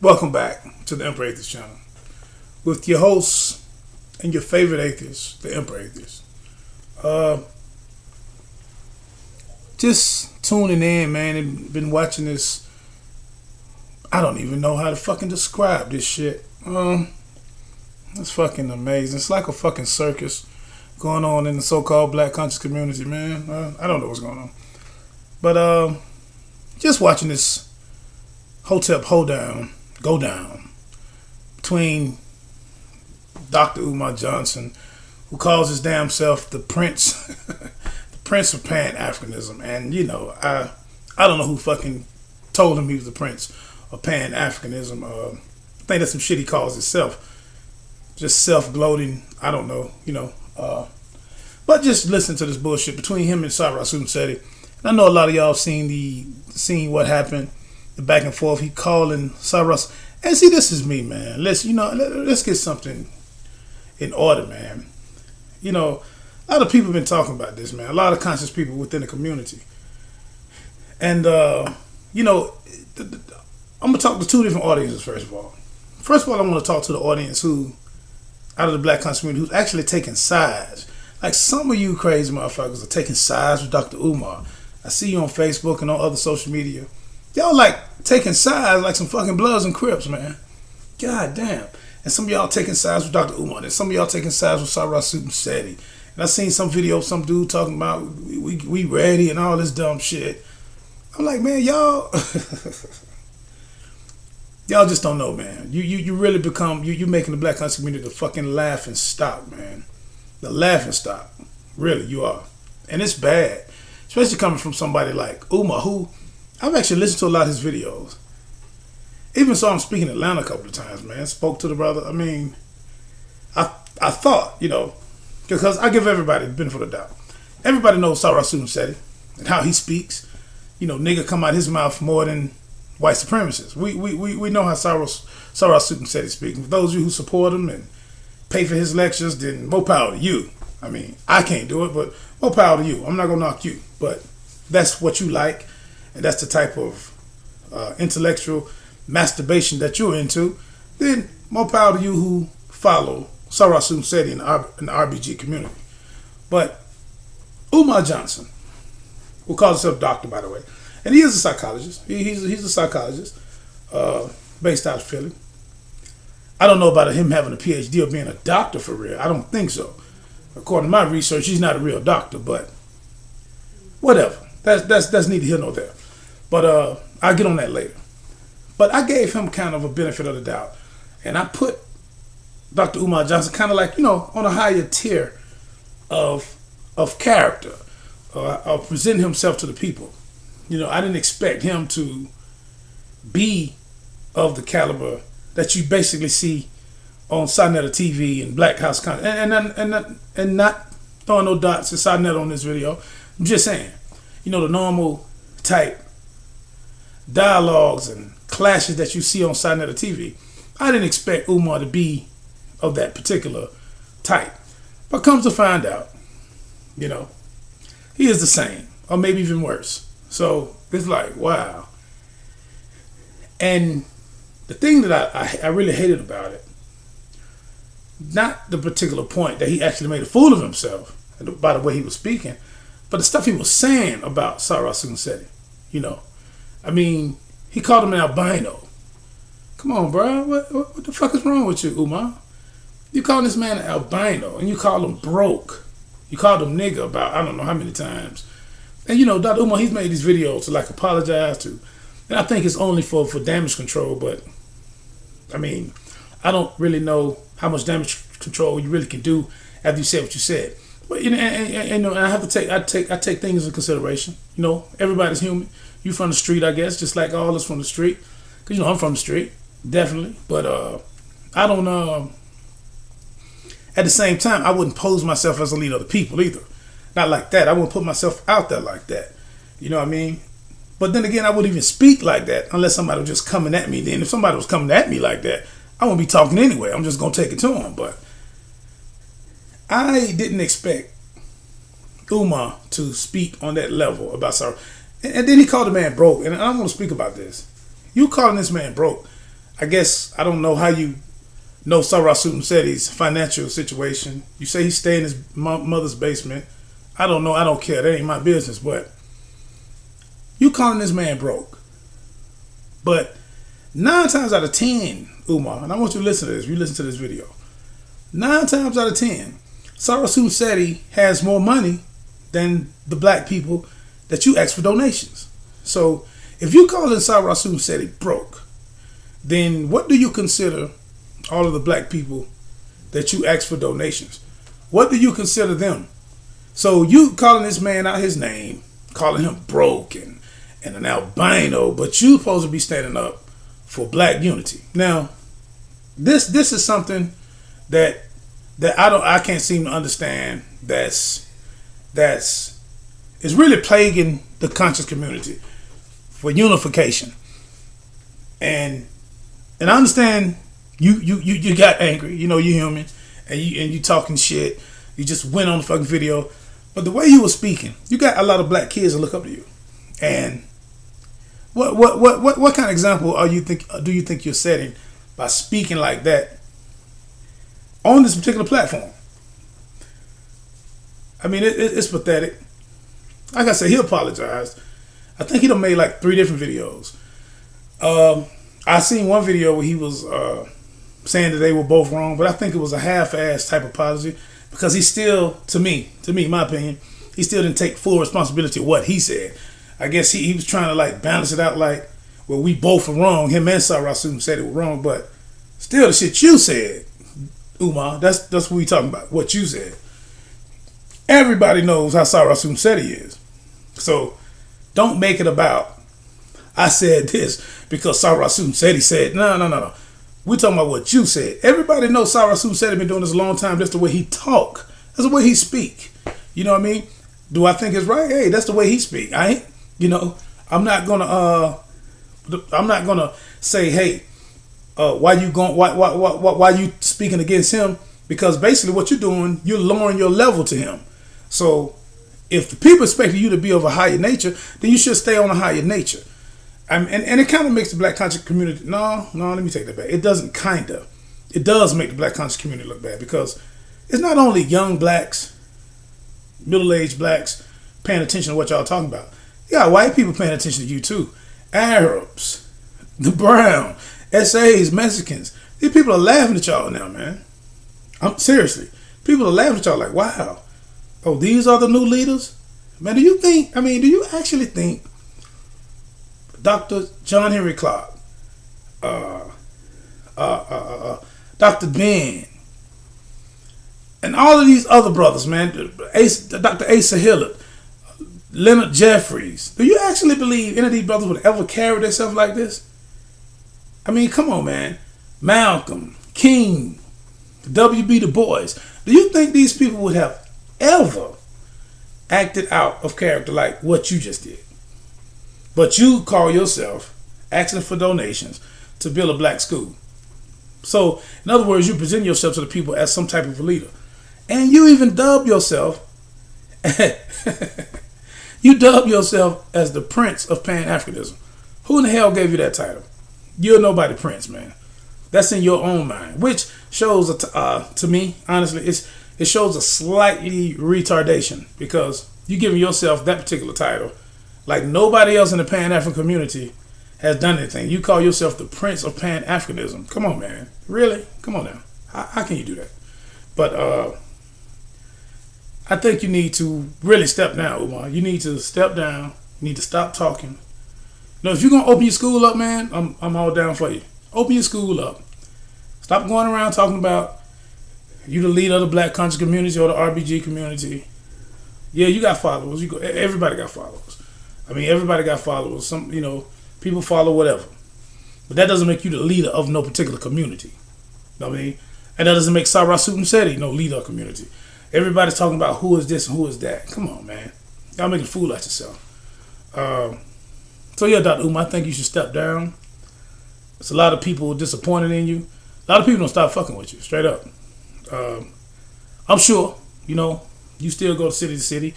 Welcome back to the Emperor Atheist channel with your hosts and your favorite atheist, the Emperor Atheist. Just tuning in, man, and been watching this. I don't even know how to fucking describe this shit. It's fucking amazing. It's like a fucking circus going on in the so-called black conscious community, man. I don't know what's going on. But just watching this Hotep Hoedown go down between Dr.umar Johnson, who calls his damn self the Prince, the Prince of Pan-Africanism. And, you know, I don't know who fucking told him he was the Prince of Pan-Africanism. I think that's some shit he calls himself. Just self-gloating. I don't know, you know. But just listen to this bullshit between him and Charlatans. And I know a lot of y'all seen what happened, the back and forth. He calling Charlatans. And see, this is me, man. Let's get something in order, man. You know, a lot of people have been talking about this, man. A lot of conscious people within the community. And, you know, I'm going to talk to two different audiences, first of all. First of all, I want to talk to the audience who, out of the black conscious community, who's actually taking sides. Like some of you crazy motherfuckers are taking sides with Dr. Umar. I see you on Facebook and on other social media. Y'all like taking sides like some fucking Bloods and Crips, man. God damn. And some of y'all taking sides with Dr. Umar. And some of y'all taking sides with Charlatans. And I seen some video of some dude talking about we ready and all this dumb shit. I'm like, man, y'all y'all just don't know, man. You really become you making the black conscious community the fucking laughing stock, man. The laughing stock. Really, you are. And it's bad. Especially coming from somebody like Umar, who I've actually listened to a lot of his videos. Even saw him speak in Atlanta a couple of times, man. Spoke to the brother. I mean, I thought, you know, because I give everybody the benefit of the doubt. Everybody knows Charlatans and how he speaks. You know, nigga come out his mouth more than white supremacists. We know how Charlatans speaks. For those of you who support him and pay for his lectures, then more power to you. I mean, I can't do it, but more power to you. I'm not going to knock you. But that's what you like, and that's the type of intellectual masturbation that you're into. Then more power to you who follow Charlatans in the RBG community. But Umar Johnson, who calls himself doctor, by the way, and he is a psychologist. He's a psychologist based out of Philly. I don't know about him having a PhD or being a doctor for real. I don't think so. According to my research, he's not a real doctor, but whatever. That's neither here nor there. But I'll get on that later. But I gave him kind of a benefit of the doubt. And I put Dr. Umar Johnson kind of like, you know, on a higher tier of character, of presenting himself to the people. You know, I didn't expect him to be of the caliber that you basically see on Sarnetta TV and Black House content, and not throwing no dots at Sarnetta on this video. I'm just saying, you know, the normal type dialogues and clashes that you see on Sarnetta TV. I didn't expect Umar to be of that particular type, but comes to find out, you know, he is the same, or maybe even worse. So it's like, wow. And the thing that I really hated about it, not the particular point that he actually made a fool of himself by the way he was speaking, but the stuff he was saying about Charlatans. You know, I mean, he called him an albino. Come on, bro. What the fuck is wrong with you, Umar? You calling this man an albino, and you call him broke. You called him nigga about I don't know how many times. And you know, Dr. Umar, he's made these videos to like apologize to. And I think it's only for damage control, but I mean, I don't really know how much damage control you really can do after you said what you said. But you know, and I have to I take things into consideration. You know, everybody's human. You from the street, I guess, just like all us from the street. Cause you know I'm from the street, definitely. But I don't. At the same time, I wouldn't pose myself as a leader of the people either. Not like that. I wouldn't put myself out there like that. You know what I mean? But then again, I wouldn't even speak like that unless somebody was just coming at me. Then if somebody was coming at me like that, I wouldn't be talking anyway. I'm just going to take it to them. But I didn't expect Umar to speak on that level about sorrow. And then he called the man broke. And I'm going to speak about this. You calling this man broke. I guess I don't know how you know Charlatans said his financial situation. You say he stayed in his mother's basement. I don't know. I don't care. That ain't my business. But you calling this man broke. But 9 times out of 10, Umar, and I want you to listen to this. You listen to this video. 9 times out of 10, Charlatans said he has more money than the black people that you ask for donations. So if you calling Charlatans said he broke, then what do you consider all of the black people that you ask for donations? What do you consider them? So you calling this man out his name, calling him broke and an albino, but you supposed to be standing up for black unity. Now, this is something that I can't seem to understand. That's is really plaguing the conscious community for unification. And I understand you got angry. You know, you're human, and you talking shit. You just went on the fucking video, but the way you were speaking, you got a lot of black kids that look up to you. And what kind of example do you think you're setting by speaking like that on this particular platform? I mean, it's pathetic. Like I said, he apologized. I think he done made like 3 different videos. I seen one video where he was saying that they were both wrong, but I think it was a half-ass type apology because he still, to me, my opinion, he still didn't take full responsibility of what he said. I guess he was trying to like balance it out like, well, we both were wrong. Him and Charlatans said it was wrong, but still the shit you said, Umar, that's what we talking about, what you said. Everybody knows how Charlatans said he is. So don't make it about, I said this because Charlatans said he said. No. We're talking about what you said. Everybody knows Charlatans said he been doing this a long time. That's the way he talk. That's the way he speak. You know what I mean? Do I think it's right? Hey, that's the way he speak. I ain't, I'm not gonna say, hey, why you speaking against him? Because basically what you're doing, you're lowering your level to him. So if the people expect you to be of a higher nature, then you should stay on a higher nature. And it kind of makes the black conscious community, no, let me take that back. It doesn't kinda. It does make the black conscious community look bad because it's not only young blacks, middle-aged blacks paying attention to what y'all talking about. You got white people paying attention to you too. Arabs, the brown, SAs, Mexicans. These people are laughing at y'all now, man. Seriously. People are laughing at y'all like, wow. Oh, these are the new leaders? Man, do you actually think Dr. John Henry Clark, Dr. Ben, and all of these other brothers, man, Dr. Asa Hillard, Leonard Jeffries, do you actually believe any of these brothers would ever carry themselves like this? I mean, come on, man. Malcolm, King, W.B. Du Bois. Do you think these people would have ever acted out of character like what you just did? But you call yourself asking for donations to build a black school. So, in other words, you present yourself to the people as some type of a leader. And you even dub yourself you dub yourself as the Prince of Pan-Africanism. Who in the hell gave you that title? You're nobody prince, man. That's in your own mind, which shows, to me, honestly, it shows a slightly retardation because you're giving yourself that particular title like nobody else in the Pan-African community has done anything. You call yourself the Prince of Pan-Africanism. Come on, man. Really? Come on now. How can you do that? But I think you need to really step down, Umar. You need to step down. You need to stop talking. If you're going to open your school up, man, I'm all down for you. Open your school up. Stop going around talking about you the leader of the black conscious community or the RBG community. Yeah, you got followers. Everybody got followers. I mean, everybody got followers. Some, people follow whatever. But that doesn't make you the leader of no particular community. You know what I mean? And that doesn't make Charlatans said he no leader of community. Everybody's talking about who is this and who is that. Come on, man. Y'all making a fool out yourself. So yeah, Dr. Umar, I think you should step down. There's a lot of people disappointed in you. A lot of people don't stop fucking with you, straight up. I'm sure, you still go city to city.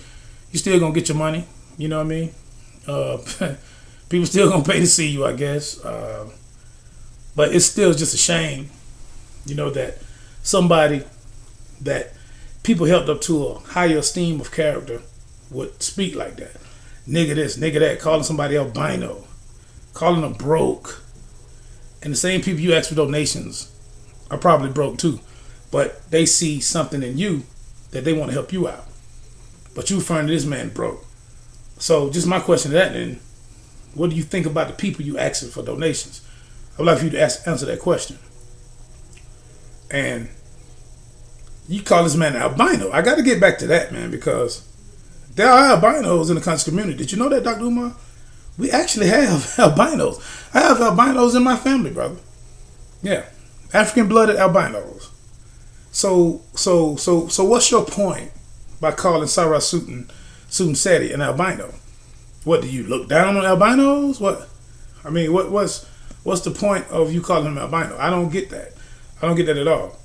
You still gonna get your money. You know what I mean? People still gonna pay to see you, I guess. But it's still just a shame, that somebody that people held up to a higher esteem of character would speak like that. Nigga this, nigga that, calling somebody albino, calling them broke. And the same people you ask for donations are probably broke too. But they see something in you that they want to help you out. But you referring to this man broke. So just my question to that then, what do you think about the people you asking for donations? I would like for you to answer that question. And you call this man albino. I got to get back to that, man, because there are albinos in the conscious community. Did you know that, Dr. Umar? We actually have albinos. I have albinos in my family, brother. Yeah, African-blooded albinos. So what's your point by calling Sarah Sutin Seti an albino? What, do you look down on albinos? What? I mean, what's the point of you calling him albino? I don't get that. I don't get that at all.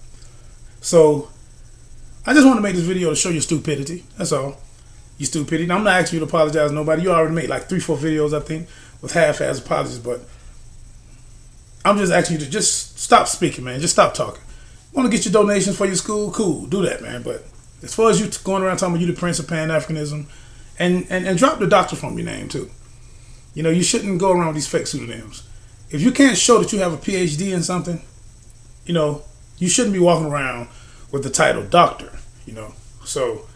So I just want to make this video to show your stupidity. That's all. Your stupidity. Now, I'm not asking you to apologize to nobody. You already made like 3-4 videos, I think, with half-ass apologies, but I'm just asking you to just stop speaking, man. Just stop talking. Want to get your donations for your school? Cool. Do that, man. But as far as you going around talking about you the Prince of Pan-Africanism, and drop the doctor from your name, too. You shouldn't go around with these fake pseudonyms. If you can't show that you have a PhD in something, you shouldn't be walking around with the title doctor, So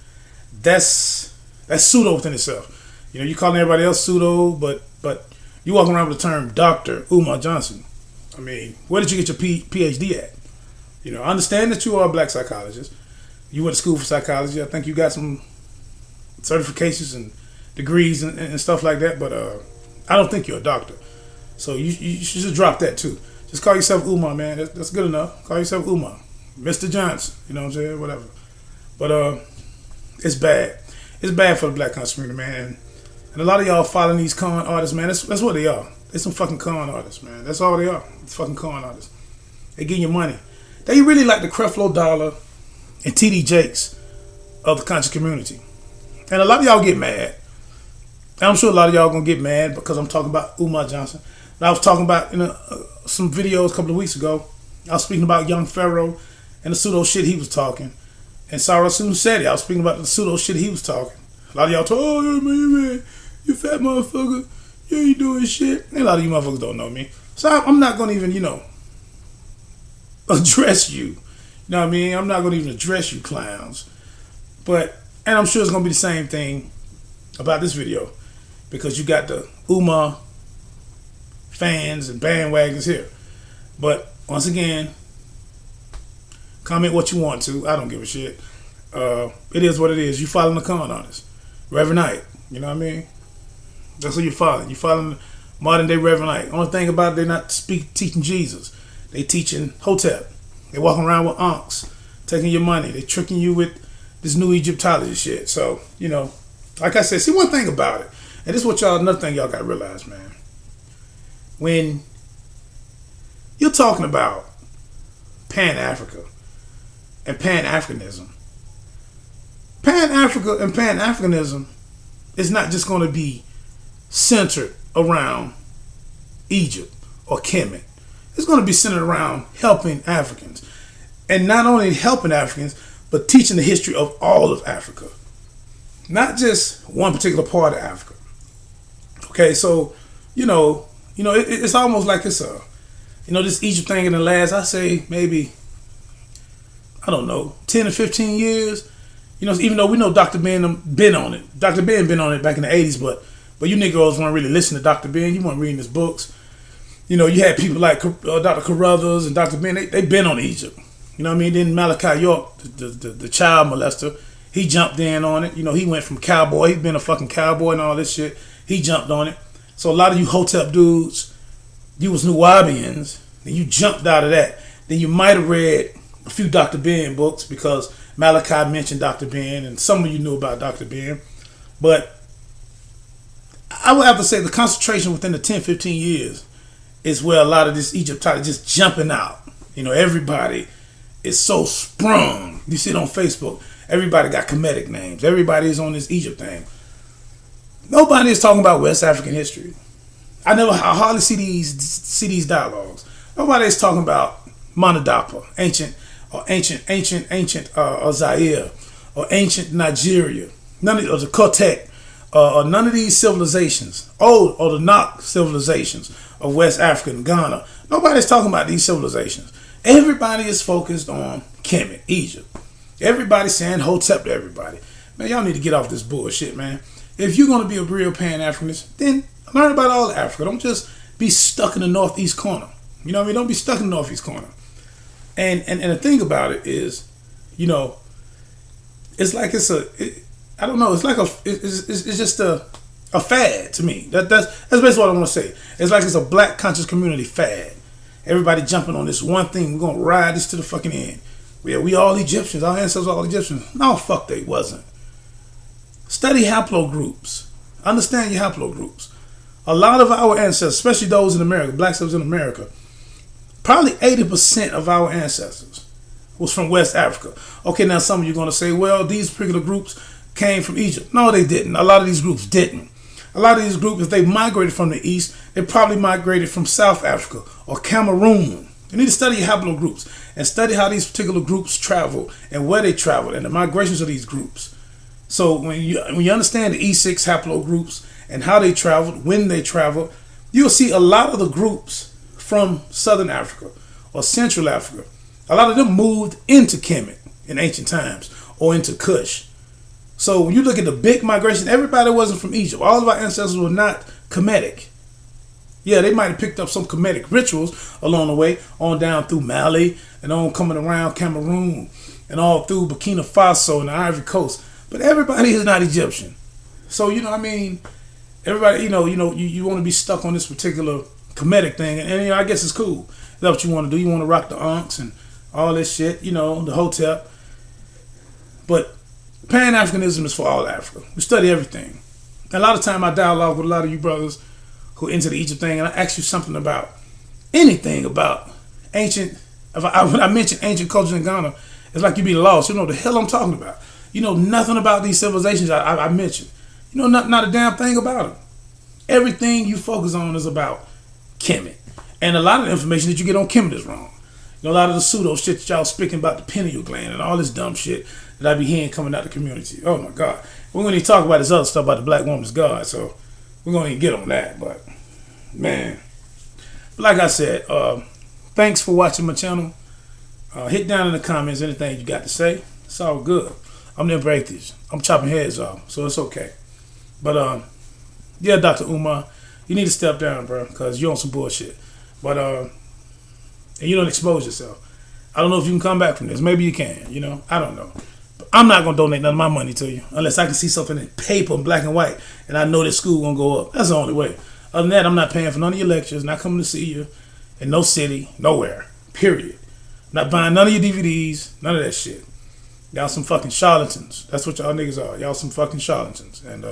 that's pseudo within itself. You calling everybody else pseudo, but you walking around with the term Dr.Umar Johnson. I mean, where did you get your PhD at? I understand that you are a black psychologist. You went to school for psychology. I think you got some certifications and degrees and stuff like that, but I don't think you're a doctor. So you should just drop that too. Just call yourself Umar, man. That's good enough. Call yourself Umar. Mr. Johnson. You know what I'm saying? Whatever. But it's bad. It's bad for the black conscious community, man. And a lot of y'all following these con artists, man. That's what they are. They're some fucking con artists, man. That's all they are. It's fucking con artists. They give you money. They really like the Creflo Dollar and TD Jakes of the conscious community. And a lot of y'all get mad. And I'm sure a lot of y'all gonna get mad because I'm talking about Umar Johnson. But I was talking about some videos a couple of weeks ago. I was speaking about Young Pharaoh and the pseudo shit he was talking. And Sarah Sutin Seti, I was speaking about the pseudo shit he was talking. A lot of y'all told, oh, yeah, man, you fat motherfucker. You ain't doing shit. And a lot of you motherfuckers don't know me. So I'm not going to even, address you. You know what I mean? I'm not going to even address you clowns. And I'm sure it's going to be the same thing about this video. Because you got the Umar fans and bandwagons here. But once again, comment what you want to. I don't give a shit. It is what it is. You following the con artist. Reverend Knight. You know what I mean? That's who you're following. You're following modern day Reverend Knight. Only thing about it, they're not teaching Jesus. They teaching Hotep. They walking around with ankhs, taking your money. They tricking you with this new Egyptology shit. So, like I said, see one thing about it. And this is what another thing y'all got to realize, man. When you're talking about Pan-Africa and Pan-Africanism, Pan-Africa and Pan-Africanism is not just going to be centered around Egypt or Kemet. It's going to be centered around helping Africans. And not only helping Africans, but teaching the history of all of Africa. Not just one particular part of Africa. Okay, so, it's almost like it's this Egypt thing in the last, I say, maybe, I don't know, 10 to 15 years. Even though we know Dr. Ben been on it. Dr. Ben been on it back in the 80s, but you niggas weren't really listening to Dr. Ben. You weren't reading his books. You had people like Dr. Carruthers and Dr. Ben. They been on Egypt. You know what I mean? Then Malachi York, the child molester, he jumped in on it. He went from cowboy. He's been a fucking cowboy and all this shit. He jumped on it. So a lot of you Hotep dudes, you was Nuwabians, and you jumped out of that. Then you might have read a few Dr. Ben books because Malachi mentioned Dr. Ben, and some of you knew about Dr. Ben. But I would have to say the concentration within the 10, 15 years is where a lot of this Egyptology just jumping out. Everybody is so sprung. You see it on Facebook. Everybody got Kemetic names. Everybody is on this Egypt thing. Nobody is talking about West African history. I hardly see these dialogues. Nobody's talking about Monadapa, ancient Zaire, or ancient Nigeria. None of the Hotep, or none of these civilizations, old or the Nok civilizations of West Africa and Ghana. Nobody's talking about these civilizations. Everybody is focused on Kemet, Egypt. Everybody's saying Hotep to everybody. Man, y'all need to get off this bullshit, man. If you're going to be a real Pan-Africanist, then learn about all of Africa. Don't just be stuck in the northeast corner. You know what I mean? Don't be stuck in the northeast corner. And the thing about it is, you know, it's like I don't know. It's like it's just a fad to me. That's basically what I want to say. It's like it's a black conscious community fad. Everybody jumping on this one thing. We're gonna ride this to the fucking end. Yeah, we all Egyptians. Our ancestors are all Egyptians. No, fuck, they wasn't. Study haplogroups. Understand your haplogroups. A lot of our ancestors, especially those in America, blacks that was in America, probably 80% of our ancestors was from West Africa. Okay, now some of you are going to say, well, these particular groups came from Egypt. No, they didn't. A lot of these groups didn't. A lot of these groups, if they migrated from the East, they probably migrated from South Africa or Cameroon. You need to study your haplogroups and study how these particular groups travel and where they traveled and the migrations of these groups. So when you understand the E6 haplogroups and how they traveled, when they traveled, you'll see a lot of the groups from Southern Africa or Central Africa. A lot of them moved into Kemet in ancient times or into Kush. So when you look at the big migration, everybody wasn't from Egypt. All of our ancestors were not Kemetic. Yeah, they might have picked up some Kemetic rituals along the way, on down through Mali and on coming around Cameroon and all through Burkina Faso and the Ivory Coast. But everybody is not Egyptian. So, you know what I mean? Everybody, you want to be stuck on this particular Kemetic thing. And you know, I guess it's cool. That's what you want to do. You want to rock the Unks and all this shit, you know, the Hotep. But Pan-Africanism is for all Africa. We study everything. And a lot of time I dialogue with a lot of you brothers who are into the Egypt thing, and I ask you something about anything about ancient. When I mention ancient culture in Ghana, it's like you be lost. You know the hell I'm talking about. You know nothing about these civilizations I mentioned. You know not a damn thing about them. Everything you focus on is about Kemet. And a lot of the information that you get on Kemet is wrong. You know, a lot of the pseudo shit that y'all speaking about the pineal gland and all this dumb shit that I be hearing coming out the community. Oh my God. We're going to talk about this other stuff about the black woman's God, so we're going to get on that. But, man, like I said, thanks for watching my channel. Hit down in the comments anything you got to say. It's all good. I'm the Atheist. I'm chopping heads off, so it's okay. But, yeah, Dr. Umar, you need to step down, bro, because you're on some bullshit. But, and you don't expose yourself. I don't know if you can come back from this. Maybe you can, you know. I don't know. But I'm not going to donate none of my money to you unless I can see something in paper in black and white and I know this school going to go up. That's the only way. Other than that, I'm not paying for none of your lectures, not coming to see you in no city, nowhere, period. Not buying none of your DVDs, none of that shit. Y'all some fucking charlatans. That's what y'all niggas are. Y'all some fucking charlatans. And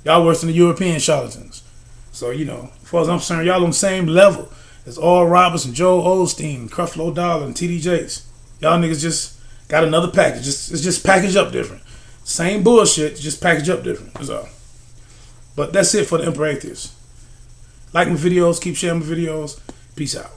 y'all worse than the European charlatans. So, you know, as far as I'm concerned, y'all on the same level as Oral Roberts and Joel Osteen, Creflo Dollar and TD Jakes. Y'all niggas just got another package. It's just packaged up different. Same bullshit, just packaged up different. That's all. But that's it for the Emperor Atheist. Like my videos, keep sharing my videos. Peace out.